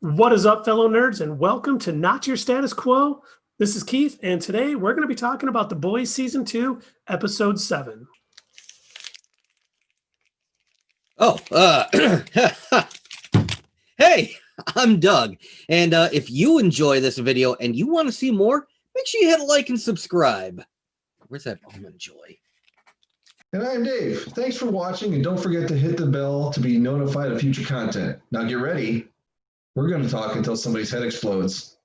What is up, fellow nerds, and welcome to Not Your Status Quo. This is Keith, and today we're going to be talking about The Boys Season 2, Episode 7. Hey, I'm Doug, and if you enjoy this video and you want to see more, make sure you hit like and subscribe. Where's that almond joy? And I'm Dave. Thanks for watching, and don't forget to hit the bell to be notified of future content. Now get ready. We're going to talk until somebody's head explodes.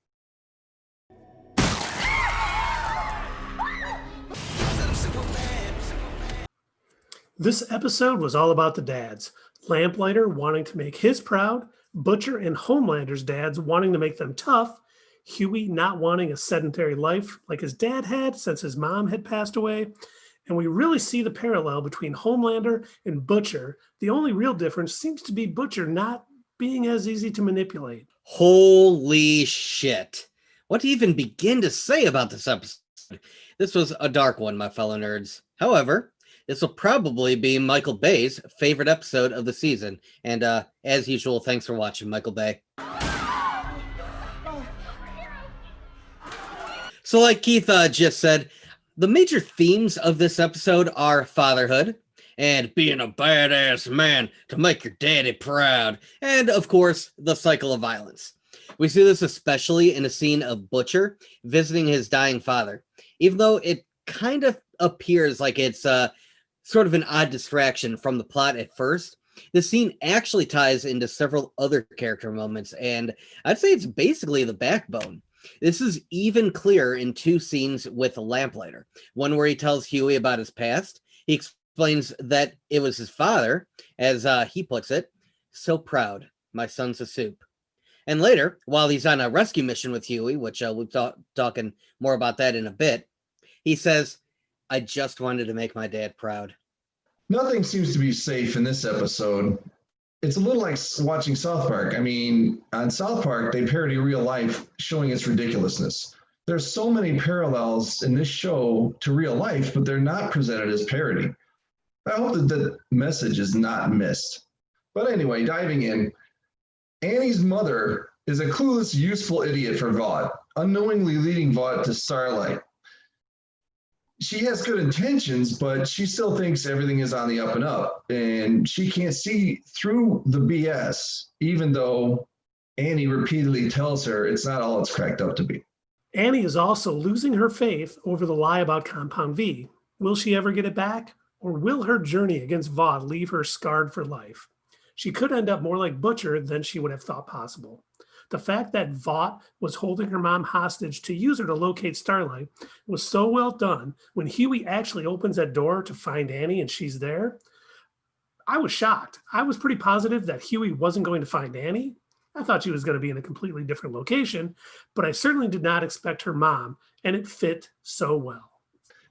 This episode was all about the dads. Lamplighter wanting to make his proud, Butcher and Homelander's dads wanting to make them tough, Hughie not wanting a sedentary life like his dad had since his mom had passed away, and we really see the parallel between Homelander and Butcher. The only real difference seems to be Butcher not being as easy to manipulate. Holy shit. What to even begin to say about this episode? This was a dark one, my fellow nerds. However, this will probably be Michael Bay's favorite episode of the season. And as usual, thanks for watching, Michael Bay. So like Keith just said, the major themes of this episode are fatherhood, and being a badass man to make your daddy proud, and of course, the cycle of violence. We see this especially in a scene of Butcher visiting his dying father, even though it kind of appears like it's sort of an odd distraction from the plot at first. The scene actually ties into several other character moments, and I'd say it's basically the backbone. This is even clearer in two scenes with Lamplighter. One where he tells Hughie about his past. He explains that it was his father, as he puts it, so proud, my son's a soup. And later, while he's on a rescue mission with Hughie, which we'll talking more about that in a bit, he says, I just wanted to make my dad proud. Nothing seems to be safe in this episode. It's a little like watching South Park. I mean, on South Park, they parody real life, showing its ridiculousness. There's so many parallels in this show to real life, but they're not presented as parody. I hope that the message is not missed. But anyway, diving in, Annie's mother is a clueless, useful idiot for Vought, unknowingly leading Vought to Starlight. She has good intentions, but she still thinks everything is on the up and up, and she can't see through the BS, even though Annie repeatedly tells her it's not all it's cracked up to be. Annie is also losing her faith over the lie about Compound V. Will she ever get it back? Or will her journey against Vought leave her scarred for life? She could end up more like Butcher than she would have thought possible. The fact that Vought was holding her mom hostage to use her to locate Starlight was so well done. When Hughie actually opens that door to find Annie and she's there, I was shocked. I was pretty positive that Hughie wasn't going to find Annie. I thought she was going to be in a completely different location, but I certainly did not expect her mom, and it fit so well.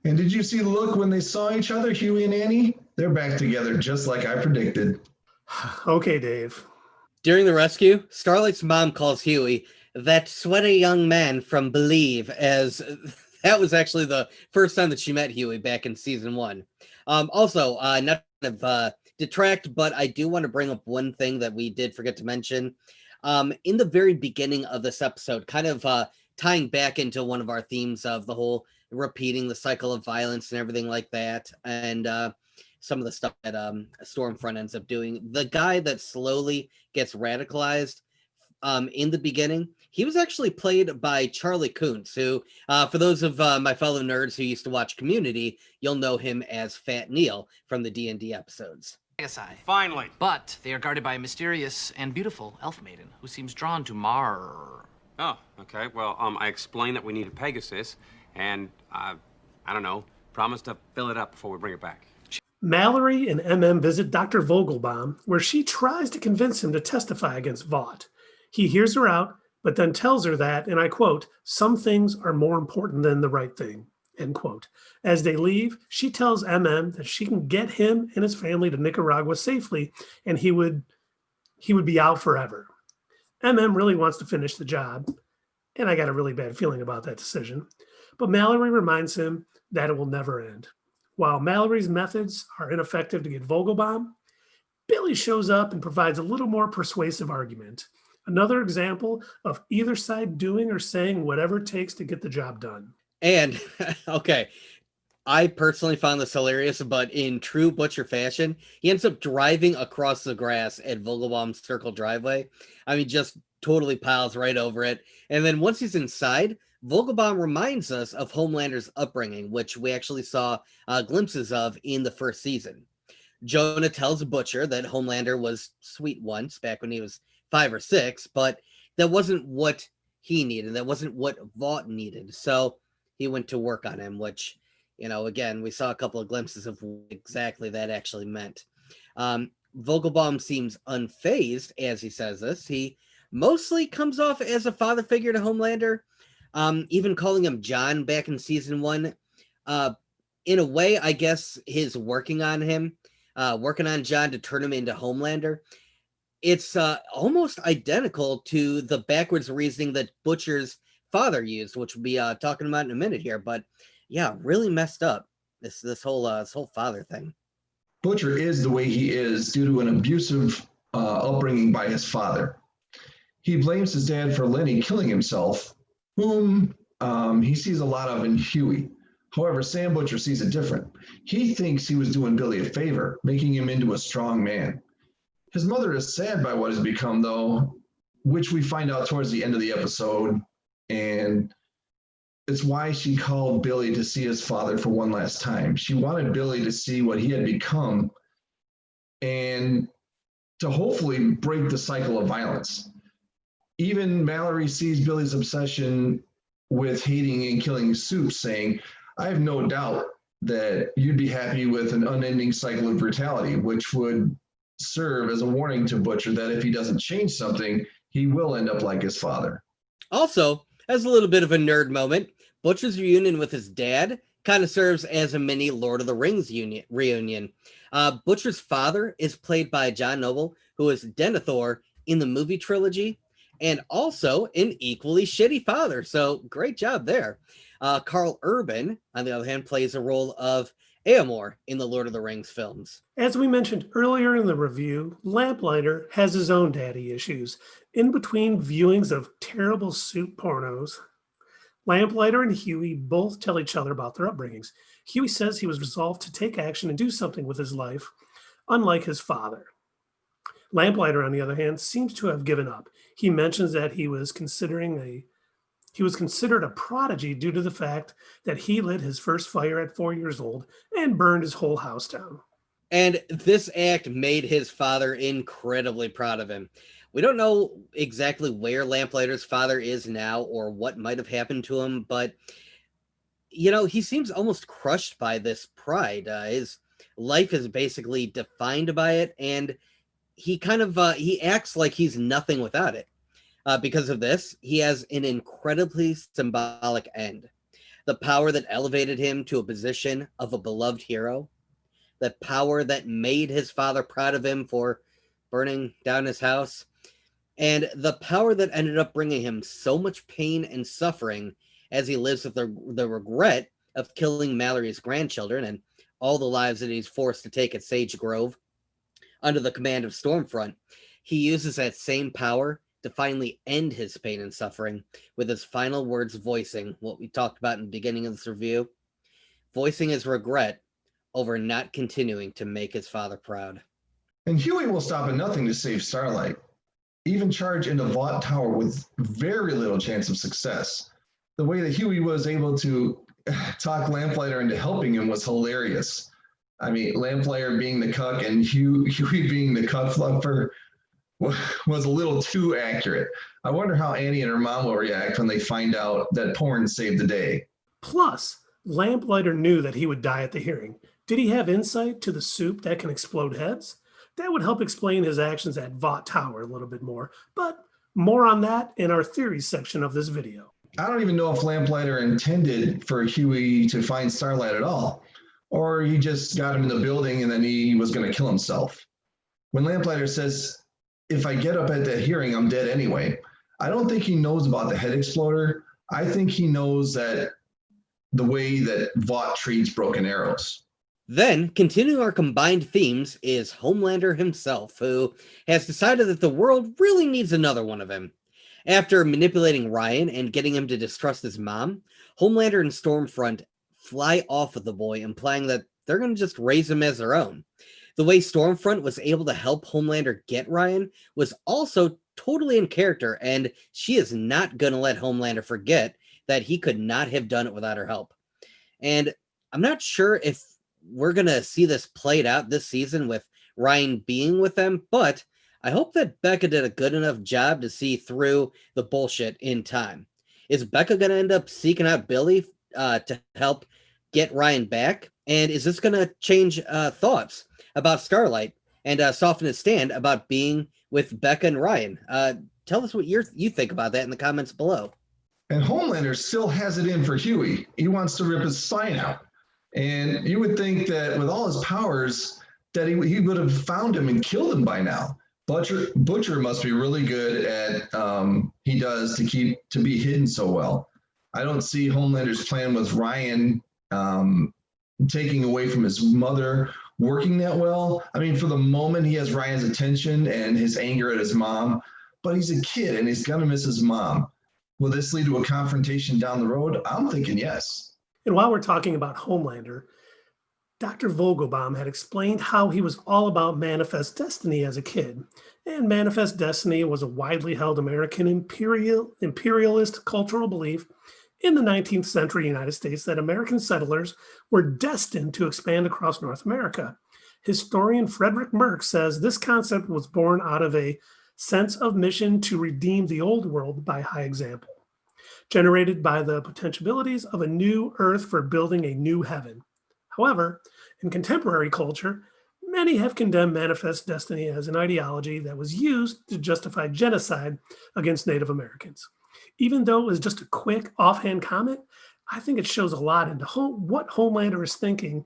And did you see the look when they saw each other, Hughie and Annie? They're back together just like I predicted. Okay, Dave. During the rescue, Starlight's mom calls Hughie that sweaty young man from Believe, as that was actually the first time that she met Hughie back in season 1. Also, not to detract, but I do want to bring up one thing that we did forget to mention. In the very beginning of this episode, kind of tying back into one of our themes of the whole repeating the cycle of violence and everything like that, and some of the stuff that Stormfront ends up doing. The guy that slowly gets radicalized in the beginning, he was actually played by Charlie Kuntz, who, for those of my fellow nerds who used to watch Community, you'll know him as Fat Neil from the D&D episodes. Finally. But they are guarded by a mysterious and beautiful elf maiden who seems drawn to Mar. Oh, okay. Well, I explained that we need a Pegasus, and I don't know, promised to fill it up before we bring it back. Mallory and MM visit Dr. Vogelbaum, where she tries to convince him to testify against Vought. He hears her out, but then tells her that, and I quote, some things are more important than the right thing, end quote. As they leave, she tells MM that she can get him and his family to Nicaragua safely, and he would be out forever. MM really wants to finish the job, and I got a really bad feeling about that decision. But Mallory reminds him that it will never end. While Mallory's methods are ineffective to get Vogelbaum, Billy shows up and provides a little more persuasive argument. Another example of either side doing or saying whatever it takes to get the job done. And okay, I personally found this hilarious, but in true Butcher fashion, he ends up driving across the grass at Vogelbaum's circle driveway. I mean, just totally piles right over it. And then once he's inside, Vogelbaum reminds us of Homelander's upbringing, which we actually saw glimpses of in the first season. Jonah tells Butcher that Homelander was sweet once, back when he was 5 or 6, but that wasn't what he needed. That wasn't what Vought needed. So he went to work on him, which, again, we saw a couple of glimpses of what exactly that actually meant. Vogelbaum seems unfazed as he says this. He mostly comes off as a father figure to Homelander, even calling him John back in season 1. In a way, I guess his working on John to turn him into Homelander, it's almost identical to the backwards reasoning that Butcher's father used, which we'll be talking about in a minute here. But yeah, really messed up, this whole father thing. Butcher is the way he is due to an abusive upbringing by his father. He blames his dad for Lenny killing himself, whom he sees a lot of in Hughie. However, Sam Butcher sees it different. He thinks he was doing Billy a favor, making him into a strong man. His mother is sad by what has become, though, which we find out towards the end of the episode. And it's why she called Billy to see his father for one last time. She wanted Billy to see what he had become and to hopefully break the cycle of violence. Even Mallory sees Billy's obsession with hating and killing Soup, saying, I have no doubt that you'd be happy with an unending cycle of brutality, which would serve as a warning to Butcher that if he doesn't change something, he will end up like his father. Also, as a little bit of a nerd moment, Butcher's reunion with his dad kind of serves as a mini Lord of the Rings reunion. Butcher's father is played by John Noble, who is Denethor in the movie trilogy, and also an equally shitty father. So great job there. Carl Urban, on the other hand, plays a role of Eomer in the Lord of the Rings films. As we mentioned earlier in the review, Lamplighter has his own daddy issues. In between viewings of terrible Soup pornos, Lamplighter and Hughie both tell each other about their upbringings. Hughie says he was resolved to take action and do something with his life, unlike his father. Lamplighter, on the other hand, seems to have given up. He mentions that he was considered a prodigy due to the fact that he lit his first fire at 4 years old and burned his whole house down. And this act made his father incredibly proud of him. We don't know exactly where Lamplighter's father is now or what might have happened to him, but, he seems almost crushed by this pride. His life is basically defined by it, and he he acts like he's nothing without it. Because of this, he has an incredibly symbolic end. The power that elevated him to a position of a beloved hero, the power that made his father proud of him for burning down his house, and the power that ended up bringing him so much pain and suffering as he lives with the regret of killing Mallory's grandchildren and all the lives that he's forced to take at Sage Grove under the command of Stormfront. He uses that same power to finally end his pain and suffering with his final words voicing what we talked about in the beginning of this review, voicing his regret over not continuing to make his father proud. And Hughie will stop at nothing to save Starlight, even charge into Vought Tower with very little chance of success. The way that Hughie was able to talk Lamplighter into helping him was hilarious. I mean, Lamplighter being the cuck and Hughie being the cuck fluffer was a little too accurate. I wonder how Annie and her mom will react when they find out that porn saved the day. Plus, Lamplighter knew that he would die at the hearing. Did he have insight to the soup that can explode heads? That would help explain his actions at Vought Tower a little bit more, but more on that in our theories section of this video. I don't even know if Lamplighter intended for Hughie to find Starlight at all, or he just got him in the building and then he was going to kill himself. When Lamplighter says, if I get up at that hearing, I'm dead anyway, I don't think he knows about the head exploder. I think he knows that the way that Vought treats broken arrows. Then, continuing our combined themes is Homelander himself, who has decided that the world really needs another one of him. After manipulating Ryan and getting him to distrust his mom, Homelander and Stormfront fly off with the boy, implying that they're going to just raise him as their own. The way Stormfront was able to help Homelander get Ryan was also totally in character, and she is not going to let Homelander forget that he could not have done it without her help. And I'm not sure if we're going to see this played out this season with Ryan being with them, but I hope that Becca did a good enough job to see through the bullshit in time. Is Becca going to end up seeking out Billy to help get Ryan back? And is this going to change thoughts about Starlight and soften his stand about being with Becca and Ryan? Tell us what you think about that in the comments below. And Homelander still has it in for Hughie. He wants to rip his spine out. And you would think that with all his powers, that he would have found him and killed him by now. Butcher must be really good at he does to be hidden so well. I don't see Homelander's plan with Ryan taking away from his mother working that well. I mean, for the moment, he has Ryan's attention and his anger at his mom, but he's a kid and he's gonna miss his mom. Will this lead to a confrontation down the road? I'm thinking yes. And while we're talking about Homelander, Dr. Vogelbaum had explained how he was all about manifest destiny as a kid. And manifest destiny was a widely held American imperialist cultural belief in the 19th century United States that American settlers were destined to expand across North America. Historian Frederick Merck says this concept was born out of a sense of mission to redeem the old world by high example, generated by the potentialities of a new earth for building a new heaven. However, in contemporary culture, many have condemned manifest destiny as an ideology that was used to justify genocide against Native Americans. Even though it was just a quick offhand comment, I think it shows a lot into what Homelander is thinking,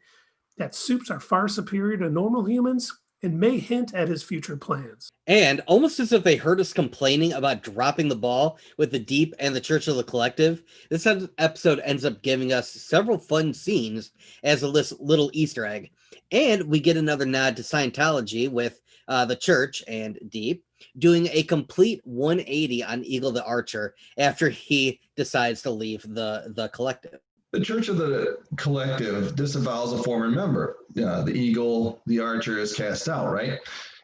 that supes are far superior to normal humans and may hint at his future plans. And almost as if they heard us complaining about dropping the ball with the Deep and the Church of the Collective, this episode ends up giving us several fun scenes as a little Easter egg. And we get another nod to Scientology with the Church and Deep doing a complete 180 on Eagle the Archer after he decides to leave the Collective. The Church of the Collective disavows a former member. The Eagle, the Archer is cast out, right?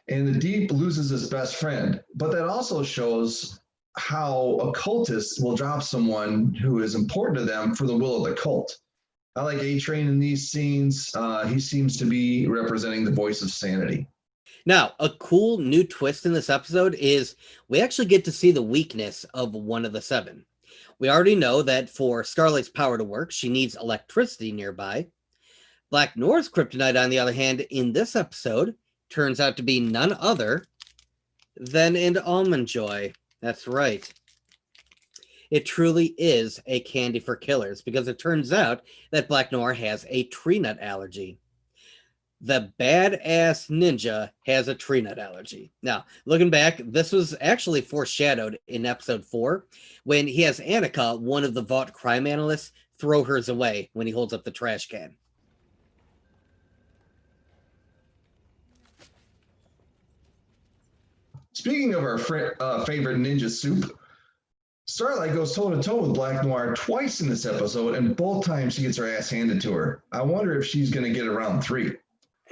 And the Deep loses his best friend. But that also shows how occultists will drop someone who is important to them for the will of the cult. I like A-Train in these scenes. He seems to be representing the voice of sanity. Now, a cool new twist in this episode is we actually get to see the weakness of one of the seven. We already know that for Starlight's power to work, she needs electricity nearby. Black Noir's kryptonite, on the other hand, in this episode, turns out to be none other than an almond joy. That's right. It truly is a candy for killers, because it turns out that Black Noir has a tree nut allergy. The badass ninja has a tree nut allergy. Now, looking back, this was actually foreshadowed in episode 4 when he has Annika, one of the Vought crime analysts, throw hers away when he holds up the trash can. Speaking of our favorite ninja soup, Starlight goes toe-to-toe with Black Noir twice in this episode, and both times she gets her ass handed to her. I wonder if she's going to get around 3.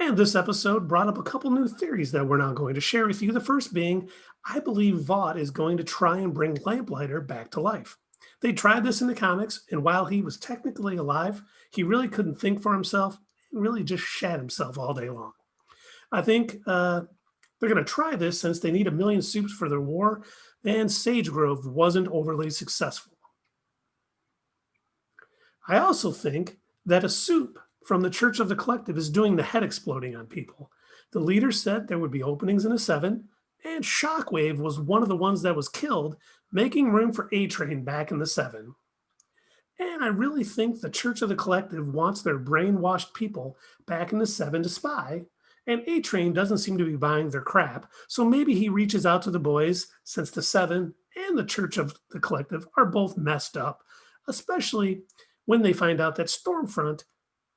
And this episode brought up a couple new theories that we're now going to share with you. The first being, I believe Vought is going to try and bring Lamplighter back to life. They tried this in the comics, and while he was technically alive, he really couldn't think for himself and really just shat himself all day long. I think they're going to try this since they need 1 million soups for their war, and Sage Grove wasn't overly successful. I also think that a soup from the Church of the Collective is doing the head exploding on people. The leader said there would be openings in a 7, and Shockwave was one of the ones that was killed, making room for A-Train back in the 7. And I really think the Church of the Collective wants their brainwashed people back in the 7 to spy, and A-Train doesn't seem to be buying their crap, so maybe he reaches out to the boys since the 7 and the Church of the Collective are both messed up, especially when they find out that Stormfront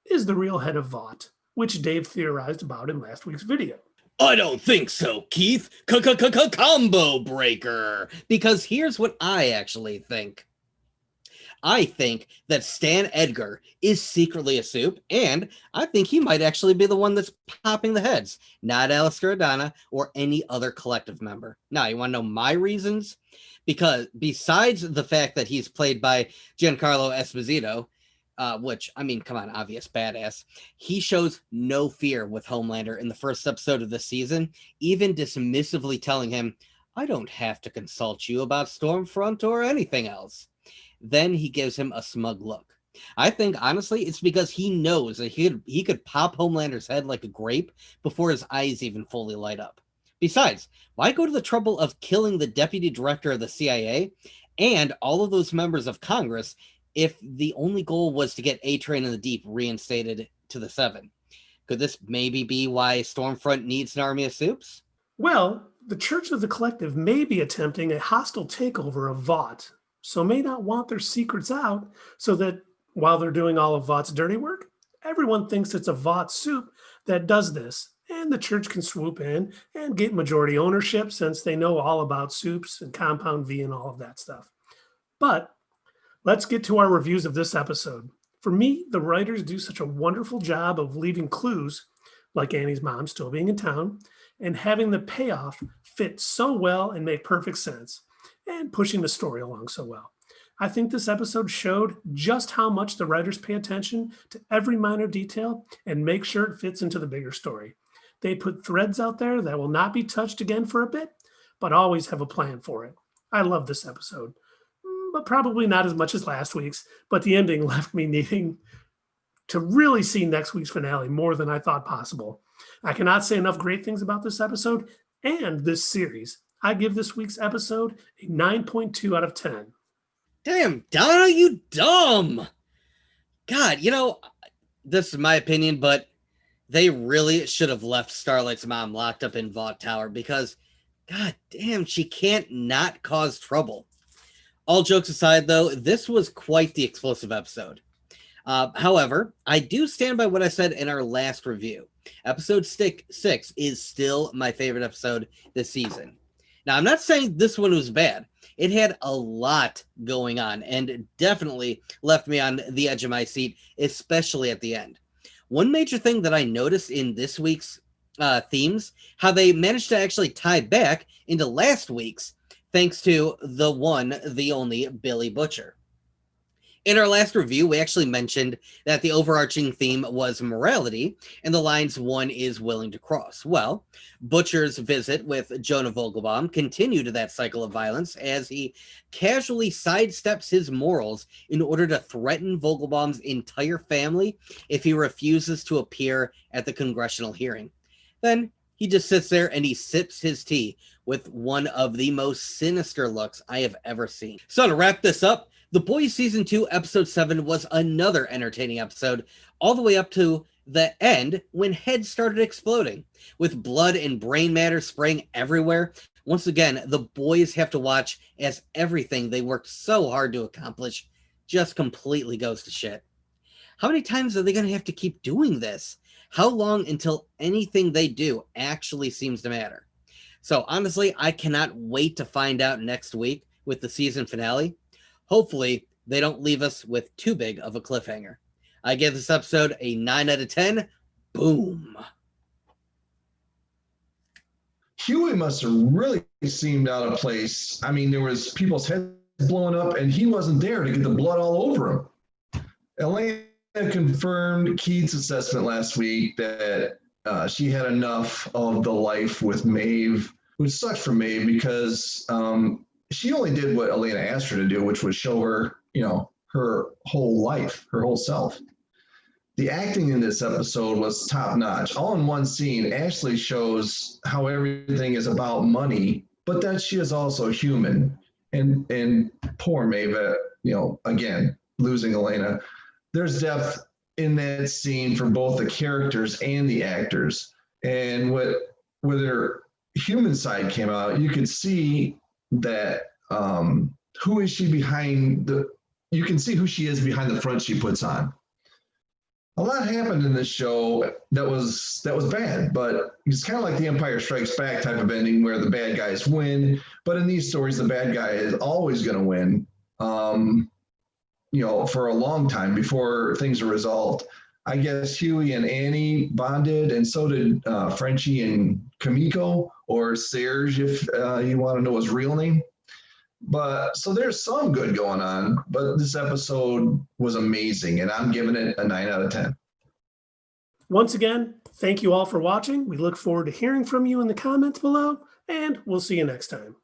is the real head of Vought. which Dave theorized about in last week's video. I don't think so, Keith. Combo breaker. Because here's what I actually think. I think that Stan Edgar is secretly a soup, and I think he might actually be the one that's popping the heads, not Alistair Adana or any other collective member. Now, you want to know my reasons? Because besides the fact that he's played by Giancarlo Esposito, which, I mean, come on, obvious badass, he shows no fear with Homelander in the first episode of the season, even dismissively telling him, I don't have to consult you about Stormfront or anything else. Then he gives him a smug look. I think, honestly, it's because he knows that he could pop Homelander's head like a grape before his eyes even fully light up. Besides, why go to the trouble of killing the deputy director of the CIA and all of those members of Congress if the only goal was to get A-Train in the Deep reinstated to the Seven? Could this maybe be why Stormfront needs an army of soups? Well, the Church of the Collective may be attempting a hostile takeover of Vought, so may not want their secrets out so that while they're doing all of Vaught's dirty work, everyone thinks it's a Vought soup that does this, and the church can swoop in and get majority ownership since they know all about soups and Compound V and all of that stuff. But let's get to our reviews of this episode. For me, the writers do such a wonderful job of leaving clues, like Annie's mom still being in town, and having the payoff fit so well and make perfect sense, and pushing the story along so well. I think this episode showed just how much the writers pay attention to every minor detail and make sure it fits into the bigger story. They put threads out there that will not be touched again for a bit, but always have a plan for it. I love this episode, but probably not as much as last week's, but the ending left me needing to really see next week's finale more than I thought possible. I cannot say enough great things about this episode and this series. I give this week's episode a 9.2 out of 10. Damn, Donna, you dumb! God, this is my opinion, but they really should have left Starlight's mom locked up in Vought Tower because, god damn, she can't not cause trouble. All jokes aside, though, this was quite the explosive episode. However, I do stand by what I said in our last review. Episode 6 is still my favorite episode this season. Now, I'm not saying this one was bad. It had a lot going on and definitely left me on the edge of my seat, especially at the end. One major thing that I noticed in this week's themes, how they managed to actually tie back into last week's, thanks to the one, the only Billy Butcher. In our last review, we actually mentioned that the overarching theme was morality, and the lines one is willing to cross. Well, Butcher's visit with Jonah Vogelbaum continued that cycle of violence as he casually sidesteps his morals in order to threaten Vogelbaum's entire family if he refuses to appear at the congressional hearing. Then he just sits there and he sips his tea with one of the most sinister looks I have ever seen. So to wrap this up, The Boys Season 2, Episode 7 was another entertaining episode, all the way up to the end when heads started exploding, with blood and brain matter spraying everywhere. Once again, the boys have to watch as everything they worked so hard to accomplish just completely goes to shit. How many times are they going to have to keep doing this? How long until anything they do actually seems to matter? So honestly, I cannot wait to find out next week with the season finale. Hopefully, they don't leave us with too big of a cliffhanger. I give this episode a 9 out of 10. Boom. Hughie must have really seemed out of place. I mean, there was people's heads blowing up, and he wasn't there to get the blood all over him. Elena confirmed Keith's assessment last week that she had enough of the life with Maeve, which sucked for Maeve because she only did what Elena asked her to do, which was show her, her whole life, her whole self. The acting in this episode was top notch. All in one scene, Ashley shows how everything is about money, but that she is also human. And poor Maeve, again, losing Elena. There's depth in that scene for both the characters and the actors. And where their human side came out, you could see that who is she behind you can see who she is behind the front she puts on. A lot happened in this show that was bad, but it's kind of like the Empire Strikes Back type of ending where the bad guys win. But in these stories, the bad guy is always going to win, for a long time before things are resolved. I guess Hughie and Annie bonded, and so did Frenchie and Kamiko, or Serge, if you want to know his real name. But so there's some good going on, but this episode was amazing, and I'm giving it a 9 out of 10. Once again, thank you all for watching. We look forward to hearing from you in the comments below, and we'll see you next time.